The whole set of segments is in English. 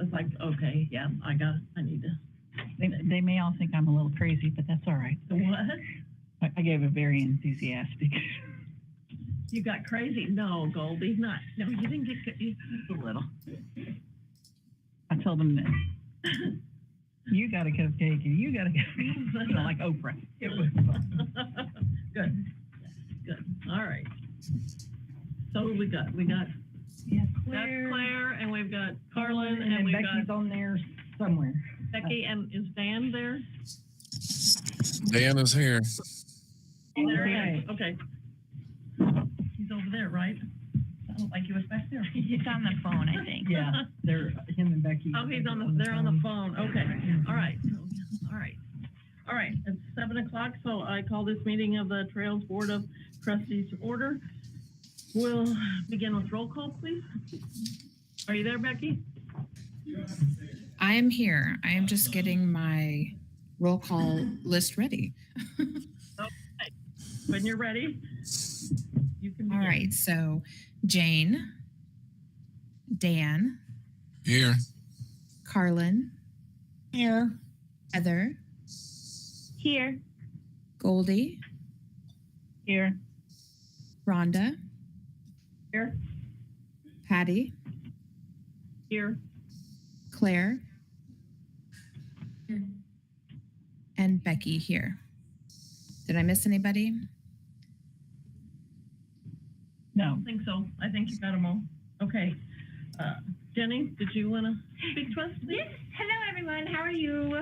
was like, okay, yeah, I need to. They may all think I'm a little crazy, but that's all right. What? I gave a very enthusiastic. You got crazy? No, Goldie, not. No, you didn't get just a little. I told them that you got a cupcake and you got a cupcake. You know, like Oprah. It was fun. Good. Good. All right. So we got Yeah, that's Claire, and we've got Carlin, and we've Becky's got on there somewhere. Becky, and is Dan there? Dan is here. There he Okay. is. Okay. He's over there, right? Sounded like he was back there. He's on the phone, I think. Yeah, they're him and Becky. Oh, he's they're on the phone. Okay. All right. All right. All right. It's 7:00, so I call this meeting of the Trails Board of Trustees to order. We'll begin with roll call, please. Are you there, Becky? I am here. I am just getting my roll call list ready. Okay. When you're ready, you can begin. All right. So Jane, Dan, Here. Carlin, Here. Heather, Here. Goldie, Here. Rhonda, Here. Patty, Here. Claire, and Becky here. Did I miss anybody? No. I think so. I think you got them all. Okay. Jenny, did you want to speak to us, please? Yes. Hello, everyone. How are you?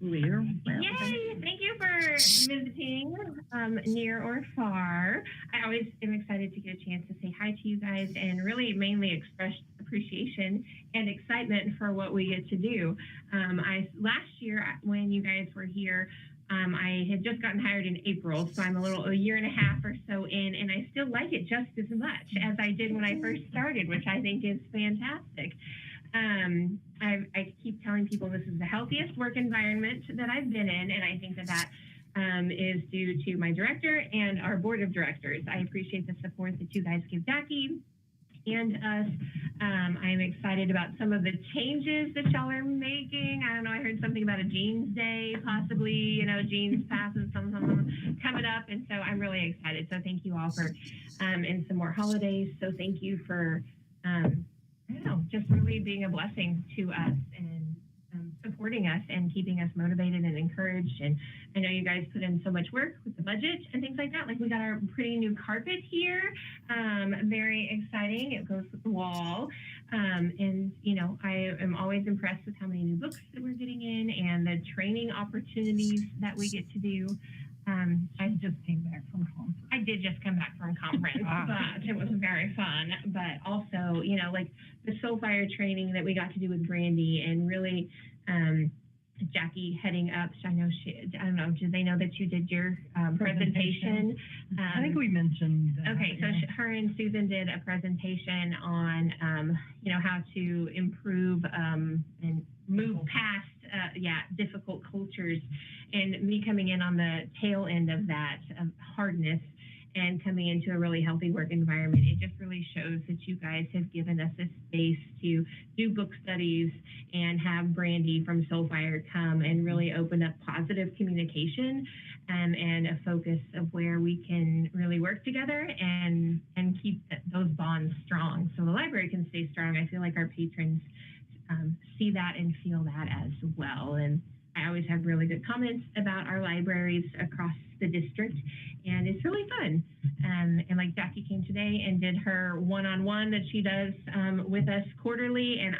We're Yay! Thank you for visiting, near or far. I always am excited to get a chance to say hi to you guys and really mainly express appreciation and excitement for what we get to do. Last year when you guys were here, I had just gotten hired in April, so I'm a year and a half or so in, and I still like it just as much as I did when I first started, which I think is fantastic. I keep telling people this is the healthiest work environment that I've been in, and I think that is due to my director and our board of directors. I appreciate the support that you guys give Jackie and us. I'm excited about some of the changes that y'all are making. I don't know, I heard something about a Jeans Day, possibly, Jeans passes, something coming up, and so I'm really excited. So thank you all for, and some more holidays. So thank you for, I don't know, just really being a blessing to us and supporting us and keeping us motivated and encouraged. And I know you guys put in so much work with the budget and things like that. Like we got our pretty new carpet here. Very exciting. It goes with the wall. And, I am always impressed with how many new books that we're getting in and the training opportunities that we get to do. I just came back from conference. I did just come back from conference, but it was very fun. But also, like the Soulfire training that we got to do with Brandy and really Jackie heading up. I don't know, do they know that you did your presentation? I think we mentioned that. Okay, so her and Susan did a presentation on, how to improve and move past, difficult cultures, and me coming in on the tail end of that hardness and coming into a really healthy work environment. It just really shows that you guys have given us a space to do book studies and have Brandy from Soulfire come and really open up positive communication and a focus of where we can really work together and keep those bonds strong so the library can stay strong. I feel like our patrons see that and feel that as well. And I always have really good comments about our libraries across the district, and it's really fun. And like Jackie came today and did her one-on-one that she does with us quarterly, and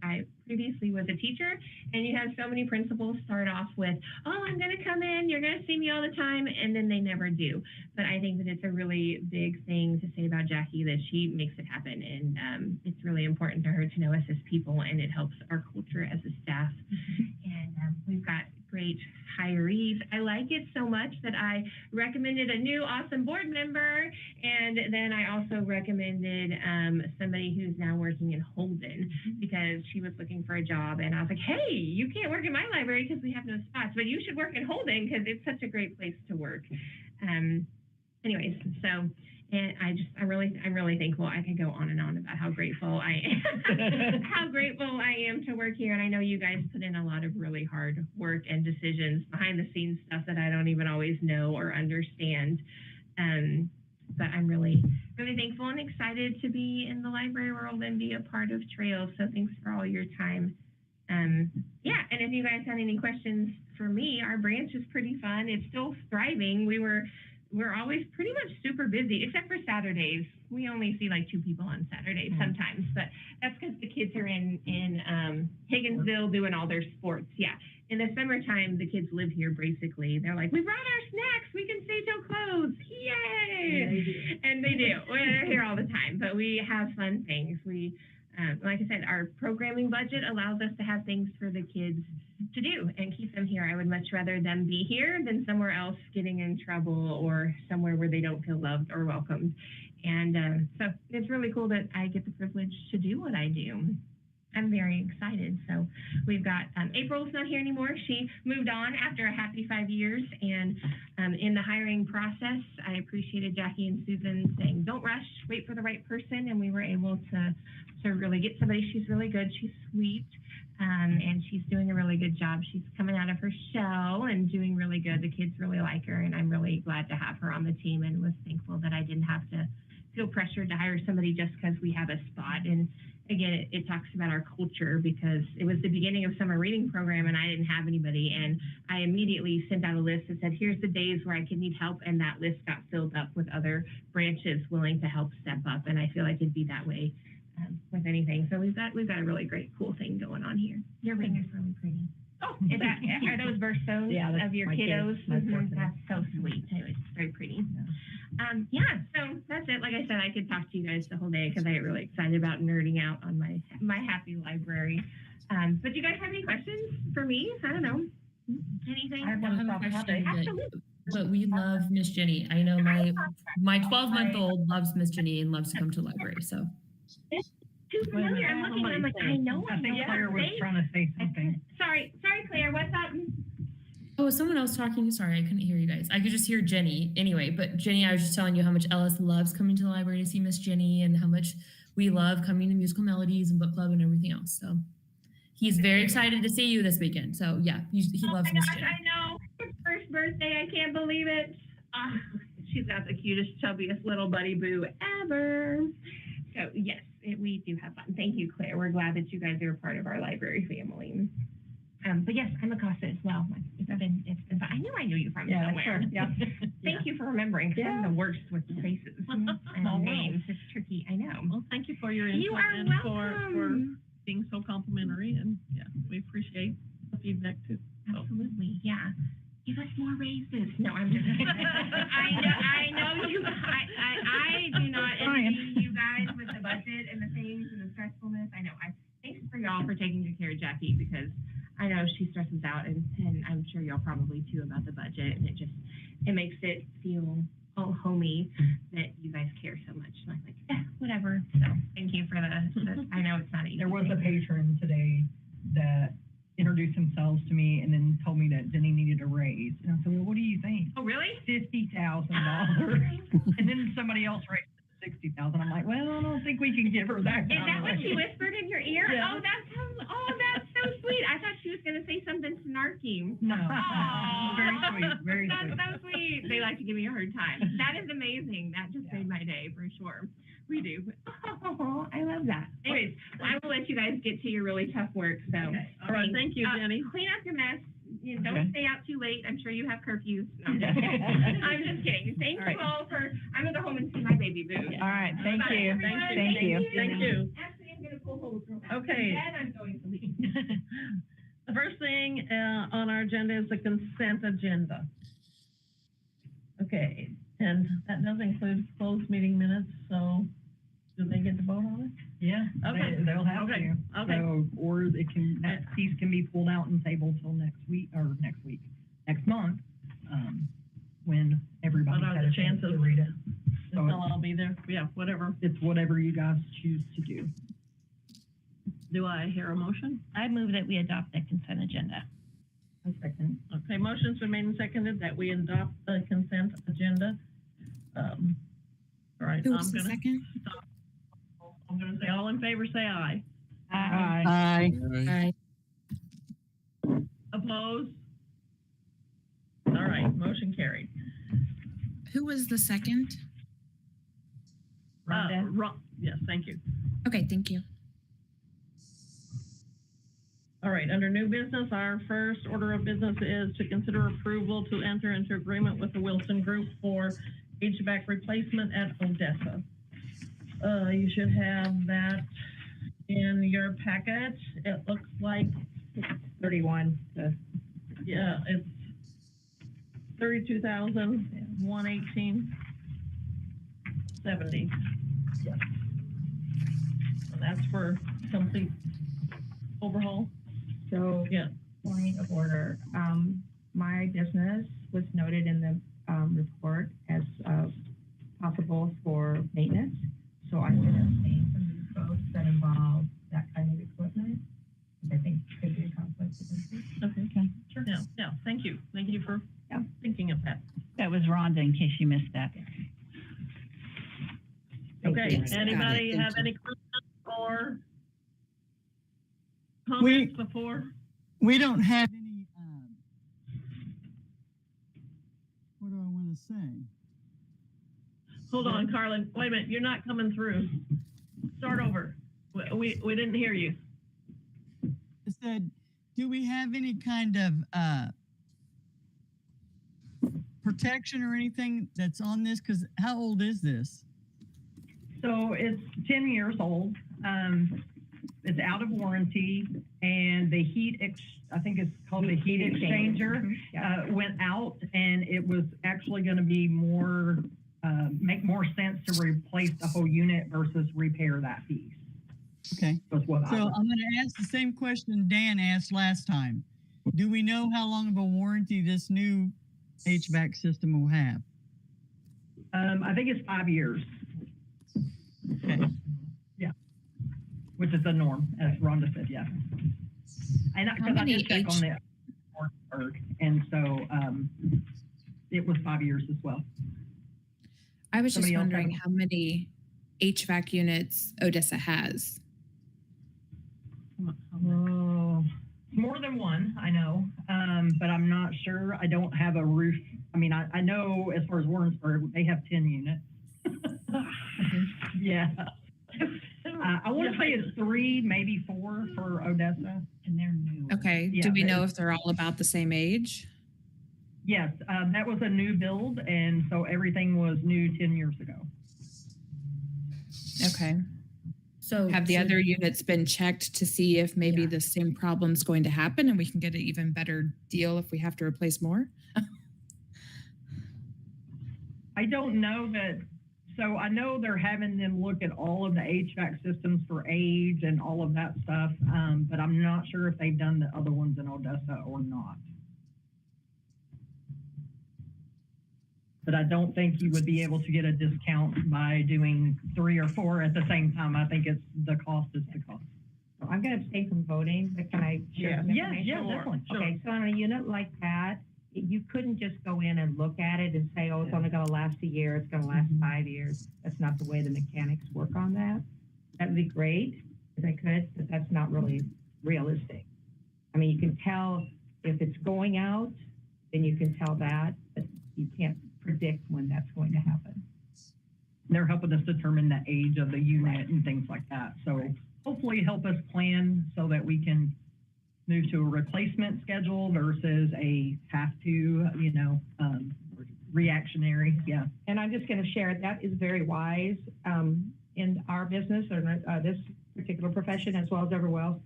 I previously was a teacher, and you have so many principals start off with, oh, I'm going to come in, you're going to see me all the time, and then they never do. But I think that it's a really big thing to say about Jackie, that she makes it happen, and it's really important to her to know us as people, and it helps our culture as a staff. And we've got great hirees. I like it so much that I recommended a new awesome board member, and then I also recommended somebody who's now working in Holden because she was looking for a job, and I was like, hey, you can't work in my library because we have no spots, but you should work in Holden because it's such a great place to work. Anyways, so And I'm really thankful. I could go on and on about how grateful I am, how grateful I am to work here. And I know you guys put in a lot of really hard work and decisions, behind the scenes stuff that I don't even always know or understand. But I'm really, really thankful and excited to be in the library world and be a part of Trails. So thanks for all your time. Yeah, and if you guys had any questions for me, our branch is pretty fun. It's still thriving. We're always pretty much super busy, except for Saturdays. We only see like 2 people on Saturdays sometimes, but that's because the kids are in Higginsville doing all their sports. Yeah. In the summertime, the kids live here basically. They're like, we brought our snacks. We can stay till close. Yay! And they do. We're here all the time, but we have fun things. Like I said, our programming budget allows us to have things for the kids to do and keep them here. I would much rather them be here than somewhere else getting in trouble or somewhere where they don't feel loved or welcomed. And so it's really cool that I get the privilege to do what I do. I'm very excited. So we've got April's not here anymore. She moved on after a happy 5 years. And in the hiring process, I appreciated Jackie and Susan saying, don't rush, wait for the right person. And we were able to really get somebody. She's really good. She's sweet. And she's doing a really good job. She's coming out of her shell and doing really good. The kids really like her. And I'm really glad to have her on the team and was thankful that I didn't have to feel pressured to hire somebody just because we have a spot. And again, it talks about our culture because it was the beginning of summer reading program and I didn't have anybody. And I immediately sent out a list that said, here's the days where I could need help. And that list got filled up with other branches willing to help step up. And I feel like it'd be that way with anything. So we've got a really great, cool thing going on here. Your ring is really pretty. Oh, are those verse stones of your kiddos? That's so sweet. It's very pretty. Yeah, so that's it. Like I said, I could talk to you guys the whole day because I get really excited about nerding out on my happy library. But do you guys have any questions for me? I don't know. Anything? I have a question, Absolutely. but we love Miss Jenny. I know my 12-month-old loves Miss Jenny and loves to come to the library. So Too familiar. I'm looking. I'm like, I know. I think Claire was trying to say something. Sorry, Claire. What's up? oh, was someone else talking? Sorry, I couldn't hear you guys. I could just hear Jenny. Anyway, but Jenny, I was just telling you how much Ellis loves coming to the library to see Miss Jenny and how much we love coming to Musical Melodies and book club and everything else. So he's very excited to see you this weekend. So yeah, he loves Miss Jenny. I know. His first birthday. I can't believe it. She's got the cutest, chubbiest little buddy boo ever. So yes, we do have fun. Thank you, Claire. We're glad that you guys are a part of our library family. But yes, I'm Acosta as well. It's been fun. I knew you from somewhere. Sure. Yeah. Thank you for remembering. Cause I'm the worst with faces and names. It's tricky. I know. Well, thank you for your input You are and welcome. for being so complimentary, and yeah, we appreciate the feedback too. So. Absolutely, yeah. Give us more raises. No, I'm just kidding. I know you. I do not envy you guys with the budget and the things and the stressfulness. I know. Thanks for y'all for taking good care of Jackie because I know she stresses out, and I'm sure y'all probably too about the budget, and it makes it feel all homey that you guys care so much. And I'm like, whatever. So thank you for the I know it's not easy. There was a patron today that introduced themselves to me and then told me that Jenny needed a raise. And I said, well, what do you think? Oh, really? $50,000. And then somebody else raised it to $60,000. I'm like, well, I don't think we can give her that. Is that what she whispered in your ear? Yeah. Oh, that's so sweet. I thought she was going to say something snarky. No. Aw. Very sweet. Very That's sweet. so sweet. They like to give me a hard time. That is amazing. That just made my day for sure. We do. Oh, I love that. Anyways, I will let you guys get to your really tough work. So, All right, thank you, Jenny. Clean up your mess. You know, don't Okay. stay out too late. I'm sure you have curfews. No, I'm just kidding. I'm just kidding. Thank you all for. I'm gonna go home and see my baby boo. All right. Thank Bye, you. everyone. Thank you. Thank you. Actually, I'm gonna pull home from that. Okay. Then I'm going to leave. The first thing on our agenda is the consent agenda. Okay, and that does include closed meeting minutes, so do they get to vote on Yeah. Okay. They'll have Okay. to. Okay. So, or it can, that piece can be pulled out and tabled till next month, when everybody's What are had the a chance to chances? read it. it? So They'll all be there? Yeah, whatever. it's whatever you guys choose to do. Do I hear a motion? I move that we adopt the consent agenda. A second. Okay, motion's been made and seconded that we adopt the consent agenda. All right, Who was the second? I'm gonna say all in favor, say aye. Aye. Aye. Opposed? All right, motion carried. Who was the second? Yes, thank you. Okay, thank you. All right, under new business, our first order of business is to consider approval to enter into agreement with the Wilson Group for HVAC replacement at Odessa. You should have that in your packet. It looks like 31. yeah, it's 32,118.70. Yes. And that's for complete overhaul. So, Yeah. point of order, my business was noted in the report as possible for maintenance. So I did abstain from these votes that involve that kind of equipment. I think could be a conflict of interest. Okay. Sure. Yeah, thank you. Thank you for thinking of that. That was Rhonda, in case you missed that. Okay, Yes, got it. anybody Thank have you. any questions or comments before? We don't have any, what do I want to say? Hold on, Carlin. Wait a minute, you're not coming through. Start over. We didn't hear you. I said, do we have any kind of protection or anything that's on this? Because how old is this? So it's 10 years old. It's out of warranty, and the I think it's called the heat exchanger, went out, and it was actually going to be make more sense to replace the whole unit versus repair that piece. Okay. Was what So I'm going to ask the same question Dan asked last time. Do we know how long of a warranty this new HVAC system will have? I think it's 5 years. Okay. Yeah. Which is the norm, as Rhonda said, yeah. And because I many did check on the Wartburg, and so it was 5 years as well. I was just Somebody else have wondering a- how many HVAC units Odessa has. Oh, more than one, I know, but I'm not sure. I don't have a roof. I mean, I know as far as Warrensburg, they have 10 units. Yeah. I want to say it's 3, maybe 4 for Odessa. And they're new. Okay, Yeah, do we but know if they're all about the same age? Yes, that was a new build, and so everything was new 10 years ago. Okay. So Have the so- other units been checked to see if maybe Yeah. the same problem's going to happen and we can get an even better deal if we have to replace more? I don't know that. So I know they're having them look at all of the HVAC systems for age and all of that stuff, but I'm not sure if they've done the other ones in Odessa or not. But I don't think you would be able to get a discount by doing 3 or 4 at the same time. I think it's the cost is the cost. So I'm going to abstain from voting, but can I share some Yeah, information? yeah, definitely. Sure. Okay, so on a unit like that, you couldn't just go in and look at it and say, oh, it's only going to last a year, it's going to last 5 years. That's not the way the mechanics work on that. That'd be great if I could, but that's not really realistic. I mean, you can tell if it's going out, then you can tell that, but you can't predict when that's going to happen. They're helping us determine the age of the unit and things like that. So hopefully help us plan so that we can move to a replacement schedule versus a have to, reactionary. Yeah. And I'm just going to share, that is very wise in our business or this particular profession as well as everywhere else.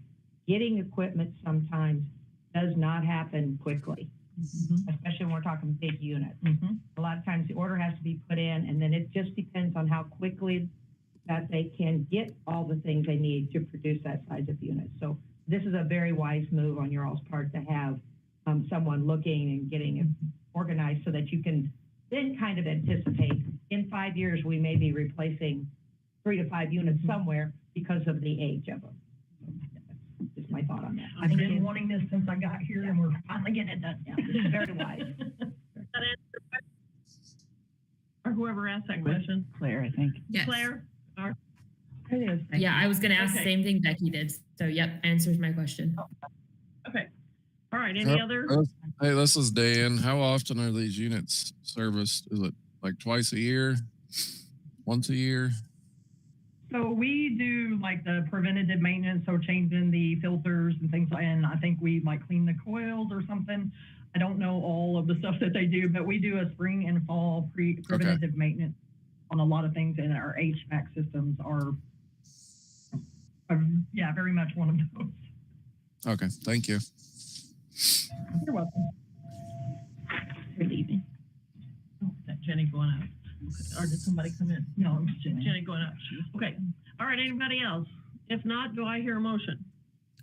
Getting equipment sometimes does not happen quickly, especially when we're talking big units. Mm-hmm. A lot of times the order has to be put in, and then it just depends on how quickly that they can get all the things they need to produce that size of unit. So this is a very wise move on your all's part to have someone looking and getting it organized so that you can then kind of anticipate in 5 years we may be replacing 3 to 5 units somewhere because of the age of them. So that's just my thought on that. I've been wanting this since I got here, and we're finally getting it done. Yeah, this is very wise. That answer your question? whoever asked that question. Claire, I think. Yes. Claire? It is. thank Yeah, you. I was gonna ask Okay. the same thing Becky did. So yep, answers my question. Okay. All right, any Yep. other? Hey, this is Dan. How often are these units serviced? Is it like twice a year? Once a year? So we do like the preventative maintenance, so changing the filters and things, and I think we like clean the coils or something. I don't know all of the stuff that they do, but we do a spring and fall preventative maintenance on a lot of things, and our HVAC systems are yeah, very much one of those. Okay, thank you. You're welcome. You're leaving. Oh, is that Jenny going out? Or did somebody come in? No, it's Jenny. Jenny going out. Okay. All right, anybody else? If not, do I hear a motion?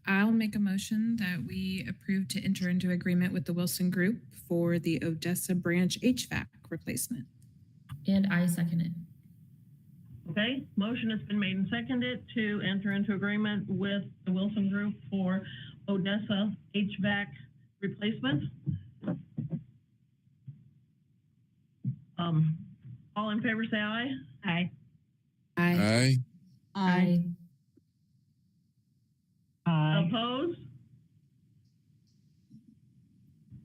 I'll make a motion that we approve to enter into agreement with the Wilson Group for the Odessa branch HVAC replacement. And I second it. Okay, motion has been made and seconded to enter into agreement with the Wilson Group for Odessa HVAC replacement. All in favor, say aye. Aye. Aye. Aye. Opposed?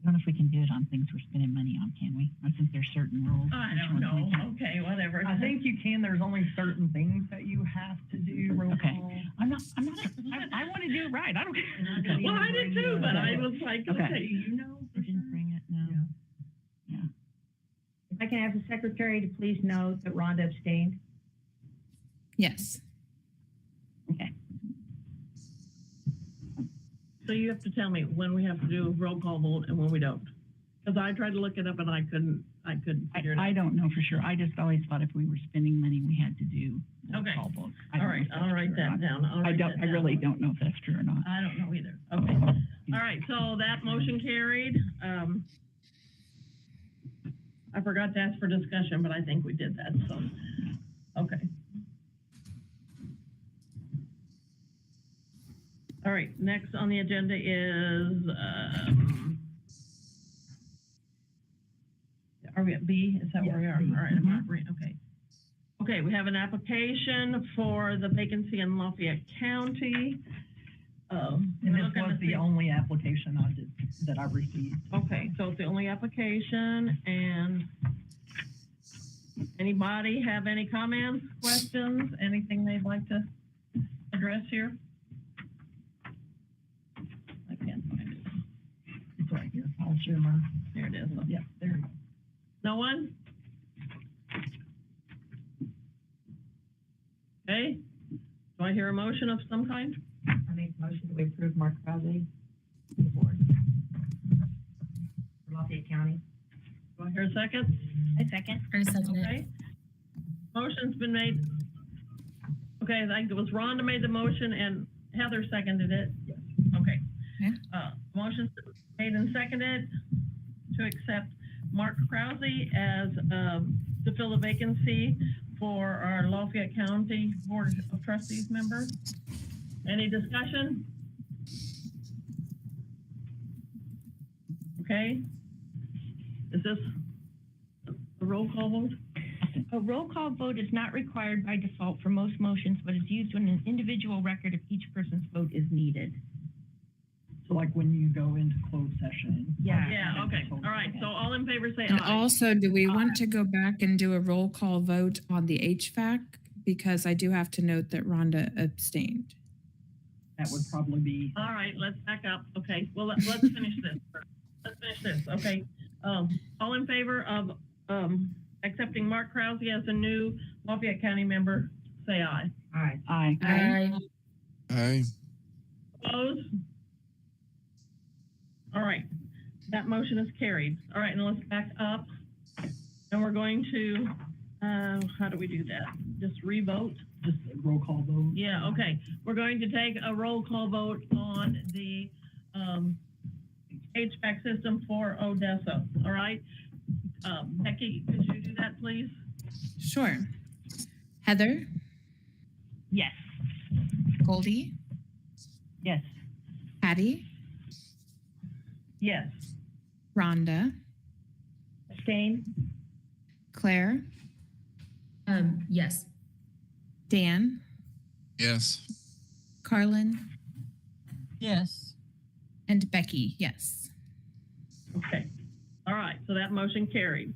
I don't know if we can do it on things we're spending money on, can we? I think there's certain rules. I don't know. Okay, whatever. I think you can. There's only certain things that you have to do. Roll Okay. call. I want to do it right. I don't care. Well, I did too, but I was like, Okay. okay, you know. I didn't bring it, no. Yeah. If I can have the secretary to please note that Rhonda abstained. Yes. Okay. So you have to tell me when we have to do a roll call vote and when we don't. Because I tried to look it up and I couldn't figure it out. I don't know for sure. I just always thought if we were spending money, we had to do roll Okay. call votes. I All don't know right, if that's I'll write true or that not. down. I'll write that I down. really don't know if that's true or not. I don't know either. Okay. All right, so that motion carried. I forgot to ask for discussion, but I think we did that, so, okay. All right, next on the agenda is, are we at B? Is that where we are? Yes, B. All right, I'm not reading, okay. Okay, we have an application for the vacancy in Lafayette County. And we're this looking was to the see- only application I did, that I received. Okay, so it's the only application, and anybody have any comments, questions, anything they'd like to address here? I can't find it. It's right here. I'll share mine. There it is. Yeah, there you go. No one? Okay, do I hear a motion of some kind? I make a motion that we approve Mark Krause to the board for Lafayette County. Do I hear a second? I second. I second it. Okay. Motion's been made. Okay, I think it was Rhonda made the motion and Heather seconded it. Yes. Okay. Okay. Motion's made and seconded to accept Mark Krause as, to fill the vacancy for our Lafayette County Board of Trustees member. Any discussion? Okay. Is this a roll call vote? A roll call vote is not required by default for most motions, but is used when an individual record of each person's vote is needed. So like when you go into closed session. Yeah, okay. All right. So all in favor say And aye. also, do we want to go back and do a roll call vote on the HVAC? Because I do have to note that Rhonda abstained. That would probably be. All right, let's back up. Okay, well, let's finish this. Let's finish this, okay? All in favor of, accepting Mark Krause as a new Lafayette County member, say aye. All right. Aye. Aye. Aye. Opposed? All right, that motion is carried. All right, now let's back up. And we're going to, how do we do that? Just re-vote? Just a roll call vote. Yeah, okay. We're going to take a roll call vote on the HVAC system for Odessa, all right? Becky, could you do that, please? Sure. Heather, Yes. Goldie, Yes. Patty, Yes. Rhonda, Abstain? Claire, Yes. Dan, Yes. Carlin, Yes. and Becky, yes. Okay. All right, so that motion carried.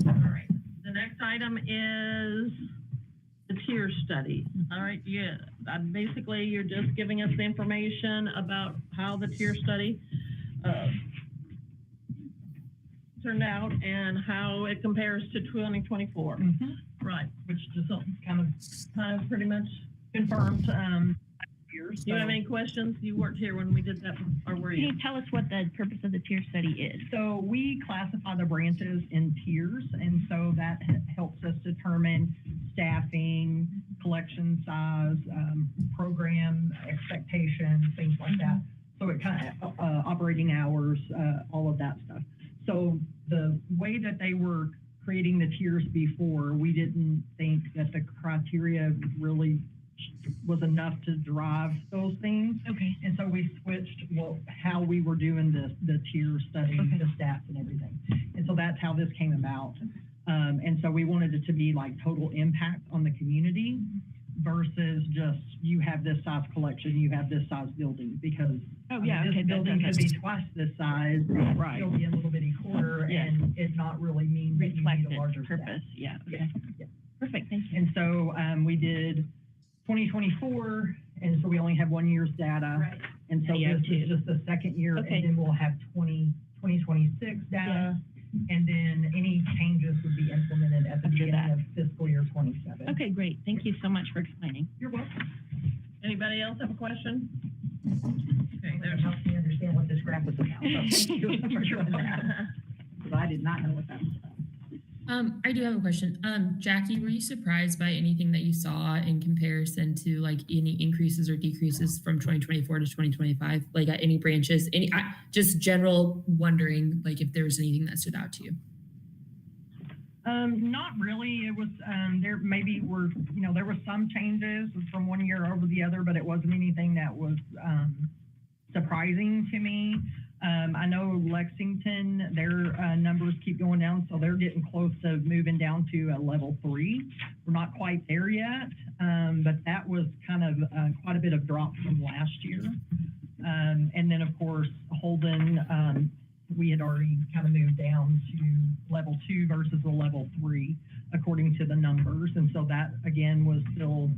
All right, the next item is the tier study. All right, yeah, basically you're just giving us the information about how the tier study turned out and how it compares to 2024. Right, Which just kind of pretty much confirmed, years. do you have any questions? You weren't here when we did that, or were Can you? you tell us what the purpose of the tier study is? So we classify the branches in tiers, and so that helps us determine staffing, collection size, program expectations, things like that. So it kind of, operating hours, all of that stuff. So the way that they were creating the tiers before, we didn't think that the criteria really was enough to drive those things. Okay. And so we switched how we were doing the tier study, Okay. the stats and everything. And so that's how this came about. And so we wanted it to be like total impact on the community versus just you have this size collection, you have this size building, because Oh, yeah, okay. this building could be twice this size, Right. it'll be a little bitty quarter, Yeah. and it not really mean that you need a Reflected larger staff. purpose, yeah. Yeah, Okay. yeah. Perfect, thank you. And so we did 2024, and so we only have 1 year's data. Right. And so Now you have this is two. just the second year, Okay. and then we'll have 2026 data. And then any changes would be implemented at the After beginning that. of fiscal year 27. Okay, great. Thank you so much for explaining. You're welcome. Anybody else have a question? Okay, It there's. helps me understand what this graph was about. So thank you for doing that, because I did not know what that was about. I do have a question. Jackie, were you surprised by anything that you saw in comparison to like any increases or decreases from 2024 to 2025? Like at any branches, just general wondering, like if there was anything that stood out to you. Not really. It was, there maybe were, there were some changes from one year over the other, but it wasn't anything that was, surprising to me. I know Lexington, their numbers keep going down, so they're getting close to moving down to a level 3. We're not quite there yet, but that was kind of quite a bit of drop from last year. And then, of course, Holden, we had already kind of moved down to level 2 versus the level 3, according to the numbers. And so that, again, was still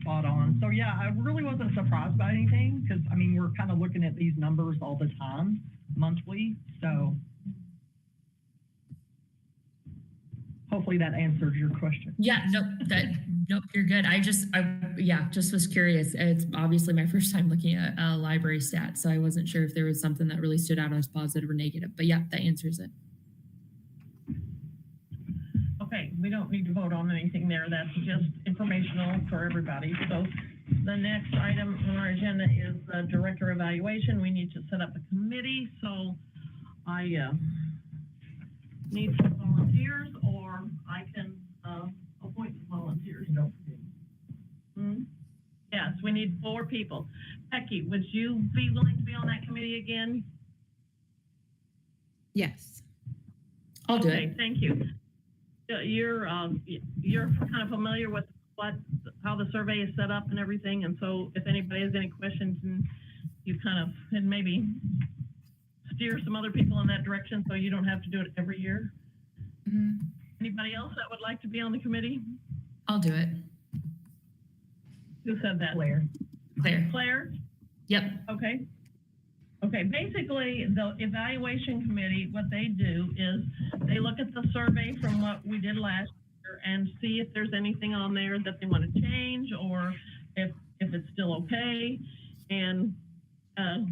spot on. So yeah, I really wasn't surprised by anything because, I mean, we're kind of looking at these numbers all the time, monthly. So hopefully that answers your question. Yeah, nope, you're good. I just was curious. It's obviously my first time looking at a library stat, so I wasn't sure if there was something that really stood out as positive or negative. But yeah, that answers it. Okay, we don't need to vote on anything there. That's just informational for everybody. So the next item on our agenda is the director evaluation. We need to set up a committee. So I need some volunteers, or I can appoint some volunteers. Yes, we need 4 people. Becky, would you be willing to be on that committee again? Yes. I'll do Okay, it. thank you. You're kind of familiar with how the survey is set up and everything, and so if anybody has any questions, and you kind of and maybe steer some other people in that direction, so you don't have to do it every year. Mhm. Anybody else that would like to be on the committee? I'll do it. Who said that? Claire. Claire? Yep. Okay. Okay, basically, the evaluation committee, what they do is they look at the survey from what we did last year and see if there's anything on there that they want to change, or if it's still okay. And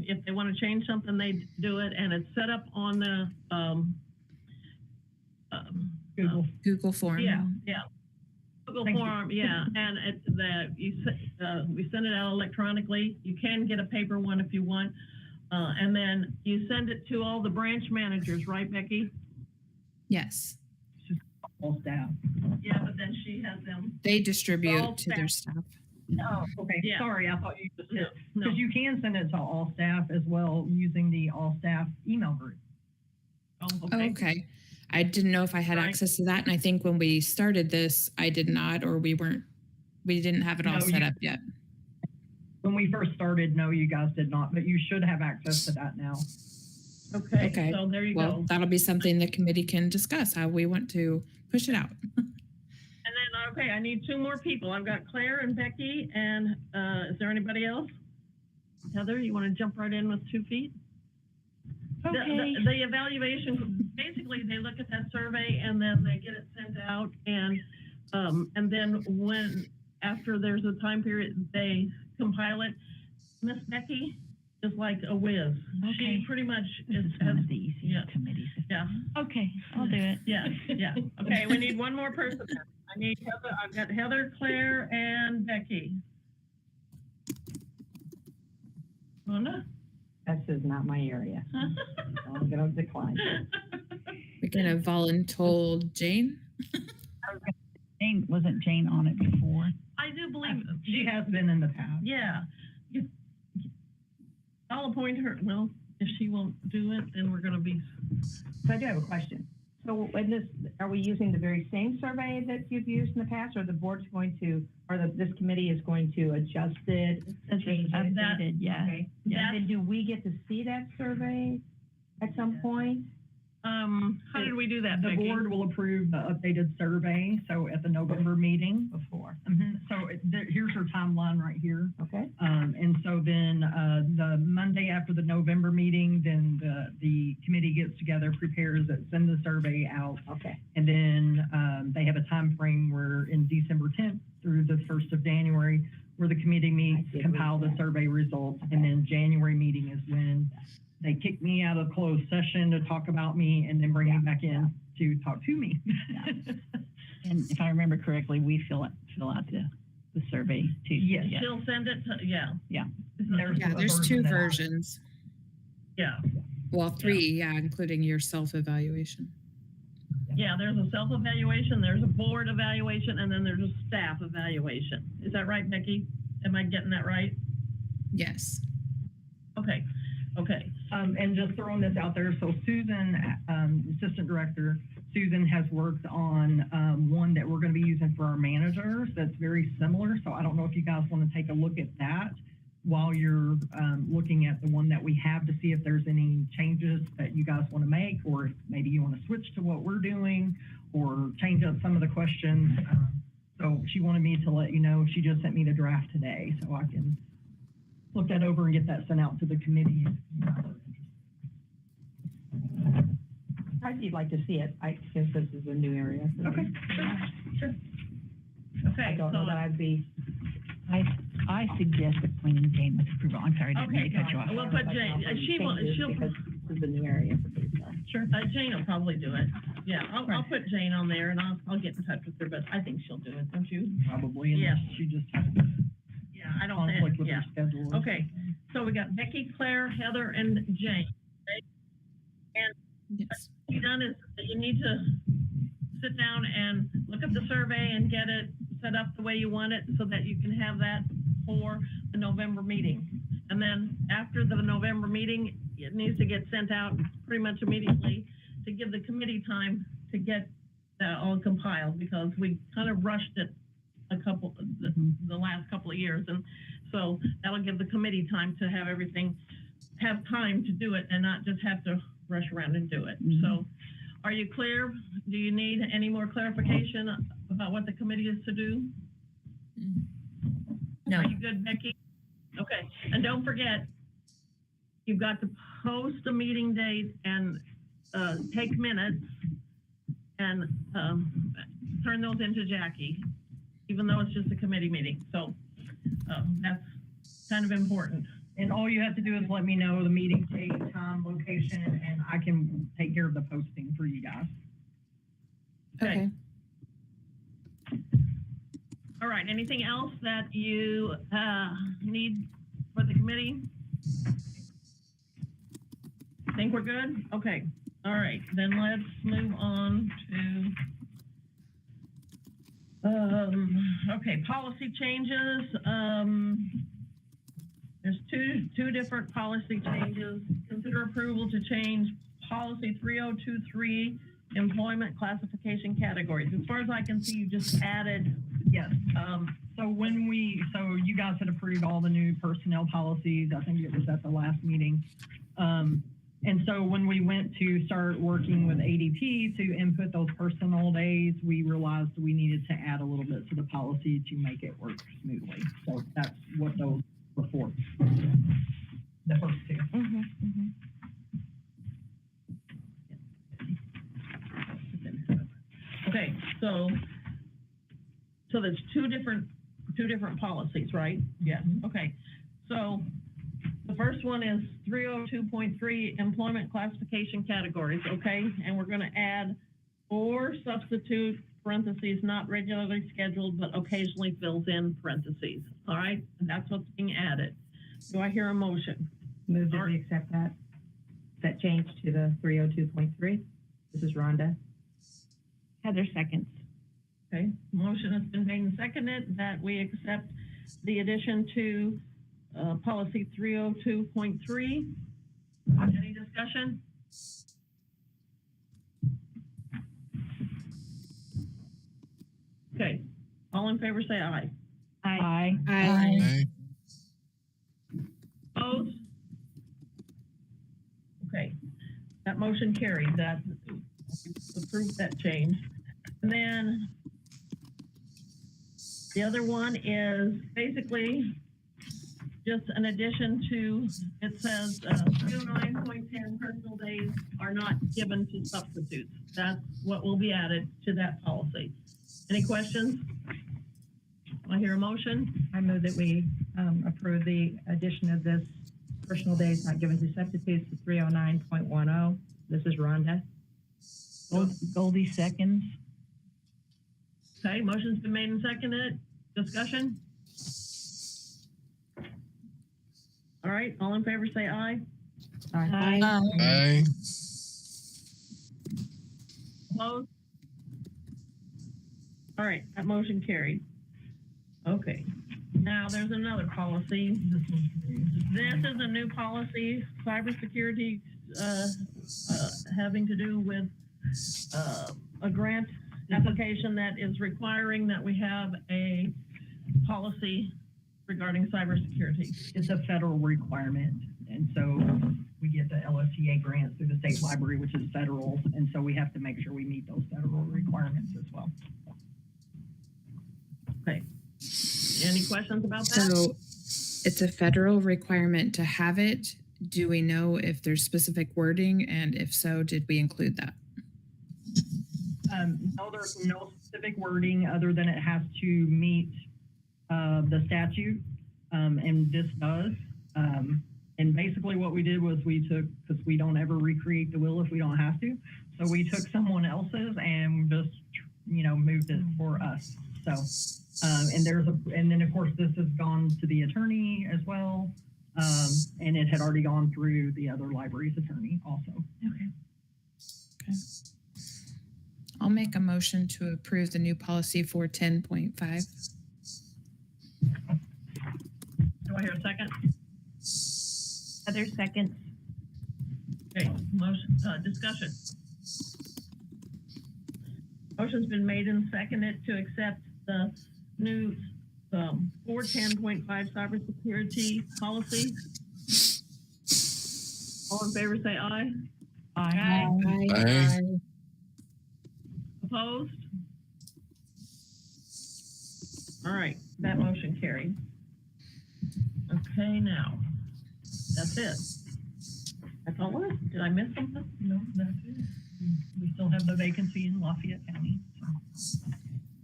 if they want to change something, they do it, and it's set up on the Google. Form. yeah. Google Thank you. Form, yeah, and we send it out electronically. You can get a paper one if you want. And then you send it to all the branch managers, right, Becky? Yes. All staff. Yeah, but then she has them. They All distribute to their staff. staff. Oh, okay. Yeah. Sorry, I thought you just hit. No. Because you can send it to all staff as well using the all staff email group. Oh, okay. Okay. I didn't know if I had Right. access to that. And I think when we started this, I did not, or we didn't have it all No, set you- up yet. When we first started, no, you guys did not, but you should have access to that now. Okay, Okay. so there you Well, go. that'll be something the committee can discuss, how we want to push it out. And then, okay, I need 2 more people. I've got Claire and Becky, and is there anybody else? Heather, you want to jump right in with 2 feet? Okay. The evaluation, basically, they look at that survey and then they get it sent out, and then after there's a time period, they compile it. Miss Becky is like a whiz. Okay. She pretty much This is, is one of the easiest yeah. committees. yeah, Okay, I'll do it. yeah, yeah. Okay, we need 1 more person. I need Heather, I've got Heather, Claire, and Becky. Rhonda? This is not my area. I'm gonna decline. We're gonna voluntold Jane. Wasn't Jane on it before? I do believe, She has been in the past. yeah. I'll appoint her, well, if she won't do it, then we're gonna be, So I do have a question. So in this, are we using the very same survey that you've used in the past, or the board's going to, or this committee is going to adjust it, change it? Updated, yeah. Okay. Yeah. And then do we get to see that survey at some point? how did we do that, The Becky? board will approve the updated survey, so at the November meeting. Before, So here's your timeline right here. okay? And so then the Monday after the November meeting, then the committee gets together, prepares it, sends the survey out. Okay, And then they have a time frame where in December 10th through the 1st of January, where the committee meets, did compile read the that. survey results. Okay. And then January meeting is when they kick me out of closed session to talk about me and then bring me back in to talk to me. And if I remember correctly, we fill out the survey too. Yes. Yeah. She'll send it to, yeah. Yeah. There's Yeah, a there's 2 version that I- versions. Yeah, Well, 3, yeah, including your self-evaluation. yeah, there's a self-evaluation, there's a board evaluation, and then there's a staff evaluation. Is that right, Becky? Am I getting that right? Yes. Okay, okay. And just throwing this out there, so Susan, Assistant Director, Susan has worked on one that we're going to be using for our managers that's very similar. So I don't know if you guys want to take a look at that while you're looking at the one that we have to see if there's any changes that you guys want to make, or if maybe you want to switch to what we're doing or change up some of the questions. So she wanted me to let you know, she just sent me the draft today, so I can look that over and get that sent out to the committee. I'd like to see it, since this is a new area. for me. Okay, sure. I Okay, don't know so, that I'd be, I suggest appointing Jane with approval. I'm sorry, I didn't okay, mean to cut you off. we'll put like Jane, how many she will, changes, she'll, because this is a new area for me, so. Sure. Jane will probably do it. Yeah, I'll put Jane on there and I'll get in touch with her, but I think she'll do it, don't you? Probably, Yeah. unless she just has Yeah, I don't conflict think, with yeah. her schedule. Okay, so we got Becky, Claire, Heather, and Jane. Yes. What you've done is that you need to sit down and look at the survey and get it set up the way you want it so that you can have that for the November meeting. And then after the November meeting, it needs to get sent out pretty much immediately to give the committee time to get that all compiled, because we kind of rushed it the last couple of years. And so that'll give the committee time to have everything, have time to do it and not just have to rush around and do it. So are you clear? Do you need any more clarification about what the committee is to do? No. Are you good, Becky? Okay, and don't forget, you've got to post a meeting date and take minutes and turn those into Jackie, even though it's just a committee meeting. So that's kind of important. And all you have to do is let me know the meeting date, time, location, and I can take care of the posting for you guys. Okay. All right, anything else that you need for the committee? Think we're good? Okay, all right, then let's move on to, okay, policy changes. There's two different policy changes. Consider approval to change policy 3023 employment classification categories. As far as I can see, you just added, Yes. So you guys had approved all the new personnel policies. I think it was at the last meeting. And so when we went to start working with ADP to input those personal days, we realized we needed to add a little bit to the policy to make it work smoothly. So that's what those were for. The first two. okay, so there's two different policies, right? Yeah, okay. So the first one is 302.3 employment classification categories, okay? And we're gonna add or substitute parentheses, not regularly scheduled, but occasionally fills in parentheses, all right? And that's what's being added. Do I hear a motion? Move that we accept that change to the 302.3. This is Rhonda. Heather seconds. Okay, motion has been made and seconded that we accept the addition to policy 302.3. Any discussion? Okay, all in favor say aye. Aye. Okay. Opposed? Okay, that motion carried, that approved that change. And then the other one is basically just an addition to, it says 309.10 personal days are not given to substitutes. That's what will be added to that policy. Any questions? I hear a motion. I move that we approve the addition of this personal days not given to substitutes to 309.10. This is Rhonda. Goldie seconds. Okay, motion's been made and seconded. Discussion? All right, all in favor say aye. Aye. Aye. Opposed? All right, that motion carried. Okay, now there's another policy. This is a new policy, cybersecurity, having to do with a grant application that is requiring that we have a policy regarding cybersecurity. It's a federal requirement. And so we get the LSTA grants through the state library, which is federal. And so we have to make sure we meet those federal requirements as well. Okay. Any questions about that? So it's a federal requirement to have it. Do we know if there's specific wording? And if so, did we include that? No, there's no specific wording other than it has to meet the statute, and this does. And basically what we did was we took, because we don't ever recreate the wheel if we don't have to, so we took someone else's and just, moved it for us. So, and then of course this has gone to the attorney as well, and it had already gone through the other library's attorney also. Okay. I'll make a motion to approve the new policy for 10.5. Do I hear a second? Heather seconds. Okay, motion, discussion. Motion's been made and seconded to accept the new 410.5 cybersecurity policy. All in favor say aye. Aye. Aye. Opposed? All right, that motion carried. Okay, now, that's it. That's all it is. Did I miss something? No, that's it. We still have the vacancy in Lafayette County. So.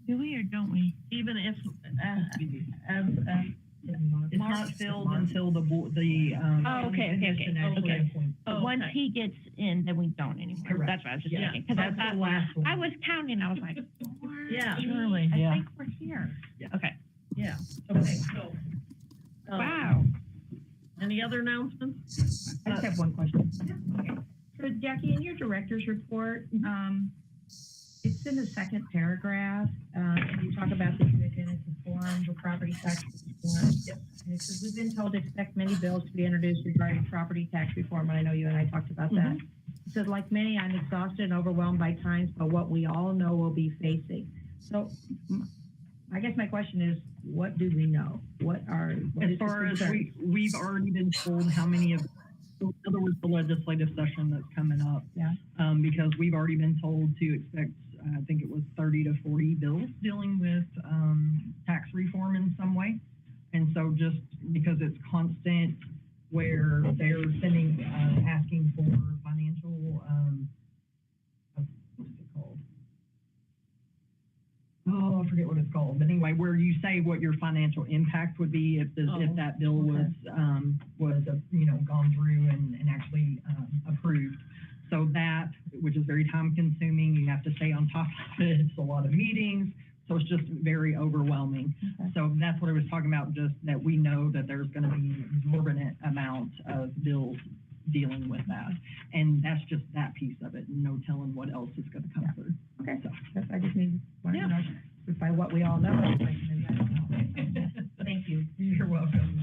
Do we or don't we? Even if, It's not filled until the board, the. Oh, okay. Okay. But once he gets in, then we don't anymore. Correct. That's what I was just Yeah, thinking. Because that's the last one. I was counting. I was like, Yeah. surely. Yeah. I think we're here. Yeah. Okay. Yeah, okay, so. Wow. Any other announcements? I just have one question. Okay. So Jackie, in your director's report, it's in the second paragraph. You talk about the due diligence of forms or property tax reform. Yep. And it says, we've been told to expect many bills to be introduced regarding property tax reform. And I know you and I talked about that. said, like many, I'm exhausted and overwhelmed by times, but what we all know we'll be facing. So I guess my question is, what do we know? What As is the far as concern? we've already been told how many of, in other words, the legislative session that's coming up. Yeah. Because we've already been told to expect, I think it was 30 to 40 bills dealing with tax reform in some way. And so just because it's constant where they're sending, asking for financial, what's it called? Oh, I forget what it's called, but anyway, where you say what your financial impact would be if if that bill was gone through and actually approved. So that, which is very time consuming, you have to stay on top of it. It's a lot of meetings, so it's just very overwhelming. Okay. So that's what I was talking about, just that we know that there's going to be an exorbitant amount of bills dealing with that, and that's just that piece of it. No telling what else is going to come through. Okay, So. I just need to know by what we all know. Thank you. You're welcome.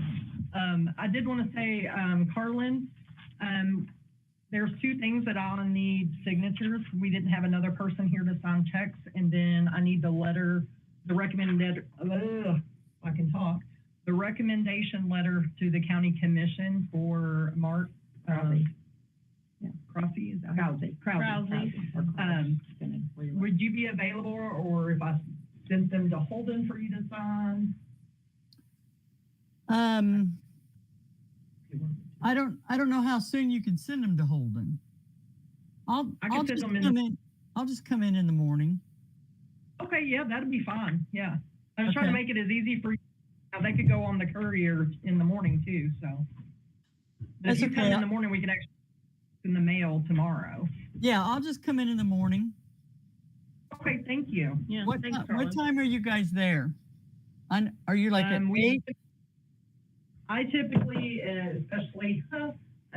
I did want to say, Carlin, there's two things that I'll need signatures. We didn't have another person here to sign checks, and then I need the recommendation letter to the county commission for Mark Krause. Crossy, is that Krause. Would you be available, or if I sent them to Holden for you to sign? I don't know how soon you can send them to Holden. I can send them I'll just come in the morning. Okay, yeah, that'd be fine. Yeah. I was trying to Okay. make it as easy for you. Now, they could go on the courier in the morning too, so. But That's if you come okay. in the morning, we can actually in the mail tomorrow. Yeah, I'll just come in the morning. Okay, thank you. Yeah, What thanks, Carlin. what time are you guys there? Are you like at We- 8? I typically, especially,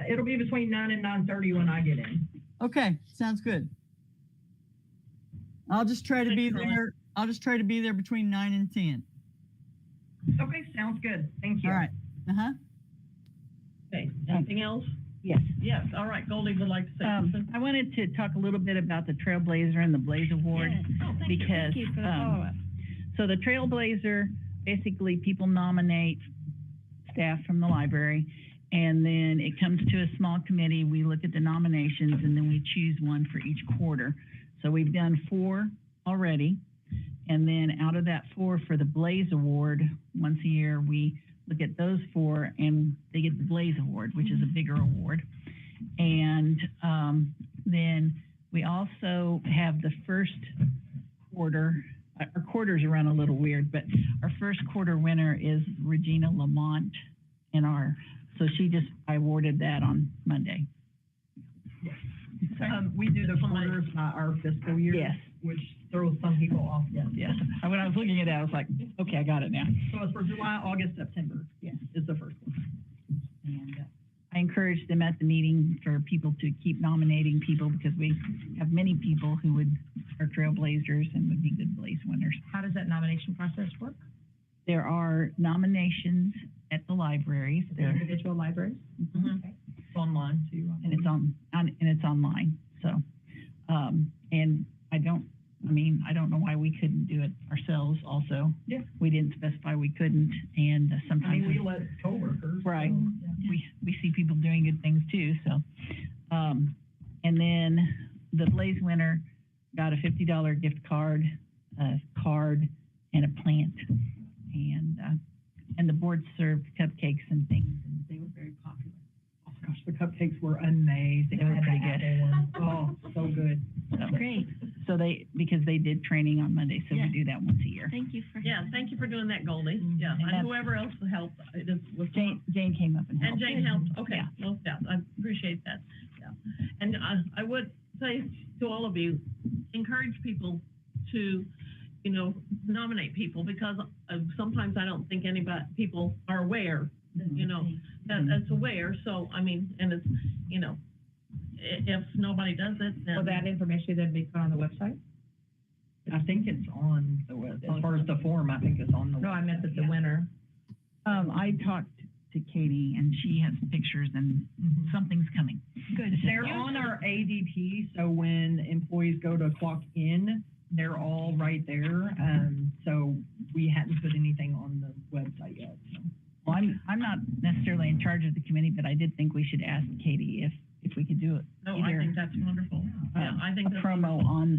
it'll be between 9 and 9:30 when I get in. Okay, sounds good. I'll just try to Thanks, be Carlin. there. I'll just try to be there between 9 and 10. Okay, sounds good. Thank you. All right. Uh-huh. Okay, anything else? Yes. Yes, all right, Goldie would like to say something. I wanted to talk a little bit about the Trailblazer and the Blaze Award. Oh, thank you. because, Thank you for the um, follow-up. So the Trailblazer, basically people nominate staff from the library, and then it comes to a small committee. We look at the nominations, and then we choose one for each quarter. So we've done 4 already. And then out of that 4 for the Blaze Award, once a year, we look at those 4 and they get the Blaze Award, which is a bigger award. And then we also have the first quarter. Our quarters run a little weird, but our first quarter winner is Regina Lamont, I awarded that on Monday. We do the quarters by our fiscal year. Yes. Which throws some people off. Yes. When I was looking at that, I was like, okay, I got it now. So it's for July, August, September. Yes. Is the first one. And I encouraged them at the meeting for people to keep nominating people because we have many people who are trailblazers and would be good blaze winners. How does that nomination process work? There are nominations at the libraries. The individual libraries? Mhm. It's online too. And it's online. So, and I don't know why we couldn't do it ourselves also. Yeah. We didn't specify we couldn't, and sometimes we let coworkers. Right. so, yeah. we see people doing good things too. So, and then the Blaze winner got a $50 gift card, a card, and a plant, and the board served cupcakes and things, and they were very popular. Oh gosh, the cupcakes were amazing. They were I had pretty the good. apple one. Oh, so good. So, Great. So because they did training on Monday, so Yeah. we do that once a year. Thank you for. Yeah, thank you for doing that, Goldie. Yeah, And and that's- whoever else helped, was Jane came up and And helped. Jane helped, okay, Yeah. well, yeah, I appreciate that, yeah. And I would say to all of you, encourage people to, nominate people, because sometimes I don't think people are aware, that's aware, so, and it's, if nobody does it, then. Will that information then be put on the website? I think it's on the web. As far as the form, I think it's on the. No, I meant that the winner. I talked to Katie, and she has pictures, and something's coming. Good. They're on our ADP, so when employees go to clock in, they're all right there. So we hadn't put anything on the website yet. So. Well, I'm not necessarily in charge of the committee, but I did think we should ask Katie if we could do it. No, I think that's wonderful. Yeah, I think a that's promo on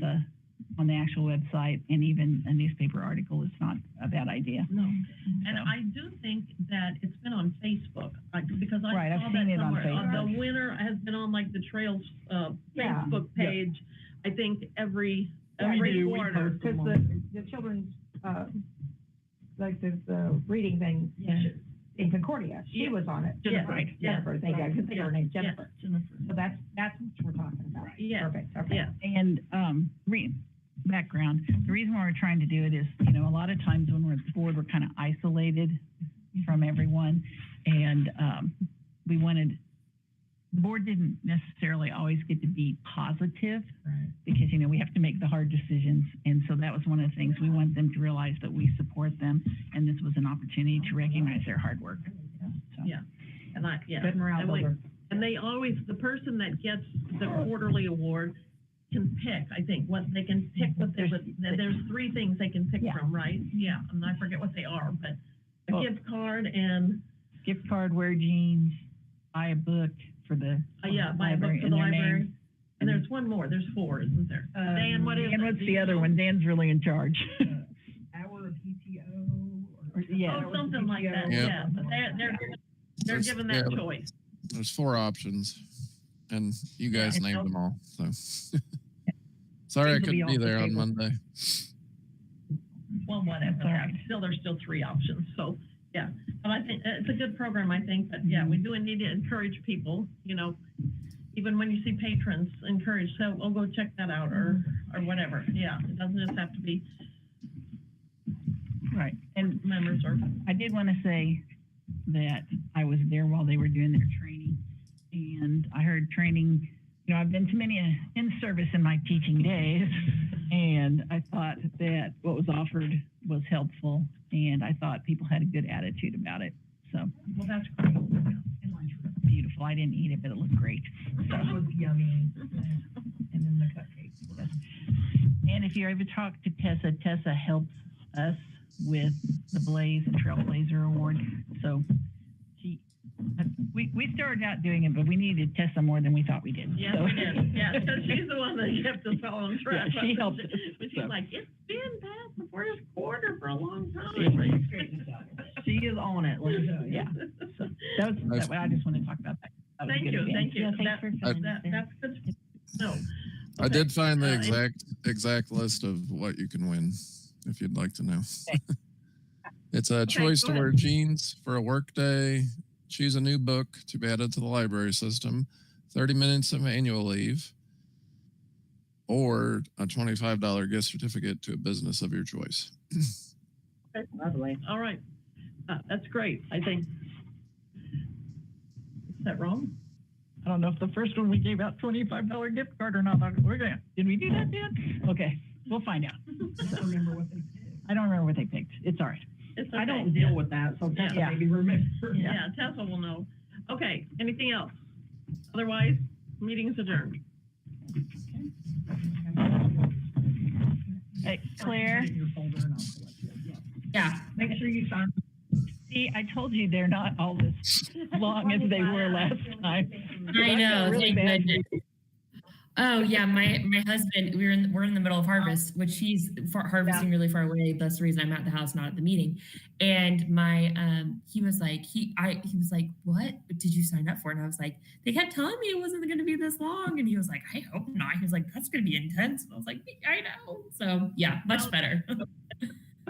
the actual website, and even a newspaper article is not a bad idea. No, and I do think that it's been on Facebook, because I Right, I've saw seen that it on somewhere. Facebook. The winner has been on like the Trails Yeah. Facebook page. I think every We quarter. post Because them the children's, like the reading thing in Concordia, she Yeah. was on it. Jennifer. Right, Yeah. Jennifer, thank you, I couldn't think of her name, Yeah. Jennifer. So that's what we're talking about. Yeah. Perfect, okay. Yeah, And background, the reason why we're trying to do it is, a lot of times when we're at the board, we're kind of isolated from everyone. And we wanted, the board didn't necessarily always get to be positive because, we have to make the hard decisions. And so that was one of the things we want them to realize, that we support them. And this was an opportunity to recognize their hard work. So. Yeah. and Good morale and we- builder. And they always, the person that gets the quarterly award can pick, I think, what they can pick what there's 3 things they can pick Yeah. from, right? Yeah, and I forget what they are, but a Well- gift card and, Gift card, wear jeans, buy a book for the buy a book for the and their library. name. And there's one more, there's 4, isn't there? Dan, what is it? And what's Do the you other know? one? Dan's really in charge. Hour of PTO. Yeah. Oh, something like that, Yeah. yeah, but they're There's- given that yeah. choice. There's 4 options, and you guys and named so- them all. So sorry I Things will be couldn't be off the there on table. Monday. Well, whatever, That's all right. there's still 3 options, so, yeah. But I think, it's a good program, I think, but yeah, we do need to encourage people, even when you see patrons, encourage, so we'll go check that out, or whatever, yeah, it doesn't just have to be Right. And members or, I did want to say that I was there while they were doing their training, and I heard training. I've been to many in-service in my teaching days, and I thought that what was offered was helpful, and I thought people had a good attitude about it. So well, that's great. beautiful. I didn't eat it, but it looked great. That was yummy. And then the cupcakes. And if you ever talk to Tessa, Tessa helps us with the Blaze and Trailblazer Award. So we started out doing it, but we needed Tessa more than we thought we did. Yeah, So- we did, yeah, because she's the one that kept us all on track. Yeah, she helped us, But she's so. like, it's been past the first quarter for a long time. She is on it, let me tell you. Yeah. So that way, I just want to talk about that. That was Thank good you, event. thank you. Yeah, thanks That- for filling us in. That's good. No. I Okay. did find the and- exact list of what you can win, if you'd like to know. It's a Okay, choice go to ahead. wear jeans for a work day, choose a new book to be added to the library system, 30 minutes of annual leave, or a $25 gift certificate to a business of your choice. Lovely. All right. That's great, I think. Is that wrong? I don't know if the first one we gave out $25 gift card or not. Did we do that, Dan? Okay, we'll find out. I don't remember what they did. I don't remember what they picked. It's all right. It's I okay. don't deal with that, so Tessa Yeah. maybe remember. Yeah, Tessa will know. Okay, anything else? Otherwise, meeting is adjourned. Hey, Claire, Your folder and I'll collect it. Yeah. Yeah. Make sure you sign. see, I told you they're not all this long as they were last time. I know. Really Thank bad. goodness. Oh yeah, my husband. We're in the middle of harvest, which he's harvesting really far away. That's the reason I'm at the house, not at the meeting. And my he was like, what did you sign up for? And I was like, they kept telling me it wasn't going to be this long. And he was like, I hope not. He was like, that's going to be intense. And I was like, I know. So yeah, much better.